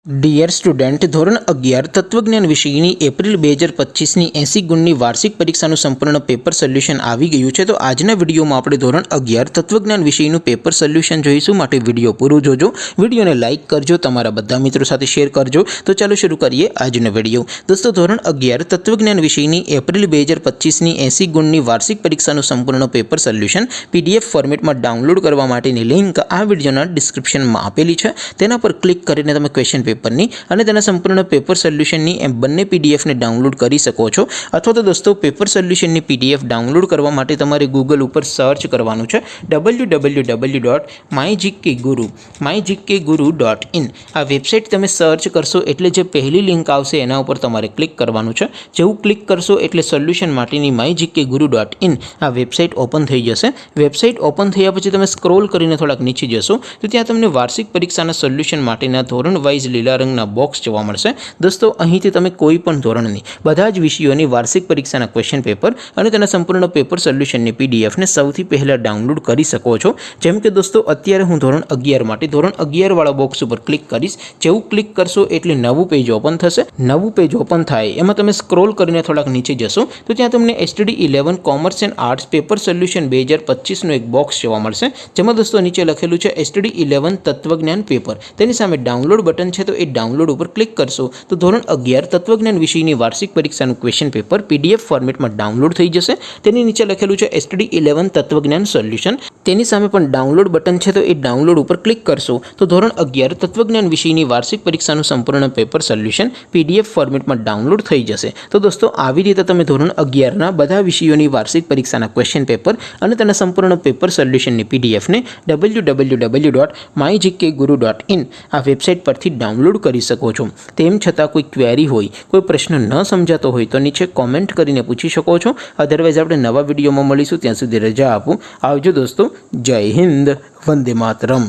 Dear student, ધોરણ 11 તત્વજ્ઞાન વિષયની એપ્રિલ 2025ની 80 ગુણની વાર્ષિક પરીક્ષાનું સંપૂર્ણ પેપર સોલ્યુશન આવી ગયું છે। તો આજના વિડીયોમાં આપણે ધોરણ 11 તત્વજ્ઞાન વિષયનું પેપર સોલ્યુશન જોઈશું। માટે વિડીયો પૂરો જોજો, વિડીયોને લાઇક કરજો, તમારા બધા મિત્રો સાથે શેર કરજો। તો ચાલો શરૂ કરીએ આજનો વિડીયો। દોસ્તો, ધોરણ 11 તત્વજ્ઞાન વિષયની એપ્રિલ 2025ની 80 ગુણની વાર્ષિક પરીક્ષાનું સંપૂર્ણ પેપર સોલ્યુશન PDF ફોર્મેટમાં ડાઉનલોડ કરવા માટેની લિંક આ વિડીયોના ડિસ્ક્રિપ્શનમાં આપેલી છે। તેના પર ક્લિક કરીને તમે ક્વેશ્ચન પેપરની અને તેના સંપૂર્ણ પેપર સોલ્યુશનની એમ બંને પીડીએફને ડાઉનલોડ કરી શકો છો। અથવા તો દોસ્તો, પેપર સોલ્યુશનની પીડીએફ ડાઉનલોડ કરવા માટે તમારે ગૂગલ ઉપર સર્ચ કરવાનું છે www.mygkguru.in। આ વેબસાઇટ તમે સર્ચ કરશો એટલે જે પહેલી લિંક આવશે એના ઉપર તમારે ક્લિક કરવાનું છે। જેવું ક્લિક કરશો એટલે સોલ્યુશન માટેની mygkguru.in આ વેબસાઇટ ઓપન થઈ જશે। વેબસાઇટ ઓપન થયા પછી તમે સ્ક્રોલ કરીને થોડાક નીચે જશો તો ત્યાં તમને વાર્ષિક પરીક્ષાના સોલ્યુશન માટેના ધોરણ વાઇઝ લીલા રંગના બોક્સ જોવા મળશે। દોસ્તો, અહીંથી તમે કોઈ પણ ધોરણની બધા જ વિષયોની વાર્ષિક પરીક્ષાના ક્વેશ્ચન પેપર અને તેના સંપૂર્ણ પેપર સોલ્યુશનની પીડીએફને સૌથી પહેલાં ડાઉનલોડ કરી શકો છો। જેમ કે દોસ્તો, અત્યારે હું ધોરણ 11 માટે ધોરણ 11 વાળા બોક્સ ઉપર ક્લિક કરીશ। જેવું ક્લિક કરશો એટલે નવું પેજ ઓપન થશે। નવું પેજ ઓપન થાય એમાં તમે સ્ક્રોલ કરીને થોડાક નીચે જશો તો ત્યાં તમને STD 11 commerce and arts paper solution 2025નું એક બોક્સ જોવા મળશે। જેમાં દોસ્તો નીચે લખેલું છે STD 11 તત્વજ્ઞાન પેપર। તેની સામે ડાઉનલોડ બટન છે, તો એ ડાઉનલોડ ઉપર ક્લિક કરશો તો ધોરણ 11 તત્વજ્ઞાન વિષયની વાર્ષિક પરીક્ષાનું ક્વેશ્ચન પેપર PDF ફોર્મેટમાં ડાઉનલોડ થઈ જશે। તેની નીચે લખેલું છે STD 11 તત્વજ્ઞાન સોલ્યુશન। તેની સામે પણ ડાઉનલોડ બટન છે, તો એ ડાઉનલોડ ઉપર ક્લિક કરશો તો ધોરણ 11 તત્વજ્ઞાન વિષયની વાર્ષિક પરીક્ષાનું સંપૂર્ણ પેપર સોલ્યુશન PDF ફોર્મેટમાં ડાઉનલોડ થઈ જશે। તો દોસ્તો, આવી રીતે તમે ધોરણ 11ના બધા વિષયોની વાર્ષિક પરીક્ષાના ક્વેશ્ચન પેપર અને તેના સંપૂર્ણ પેપર સોલ્યુશનની પીડીએફને www.mygkguru.in આ વેબસાઇટ પરથી ડાઉનલોડ કરી શકો છો। તેમ છતાં કોઈ ક્વેરી હોય, કોઈ પ્રશ્ન ન સમજાતો હોય તો નીચે કોમેન્ટ કરીને પૂછી શકો છો। અધરવાઇઝ આપણે નવા વિડીયોમાં મળીશું, ત્યાં સુધી રજા આપું। આવજો દોસ્તો, જય હિન્દ, વંદે માતરમ।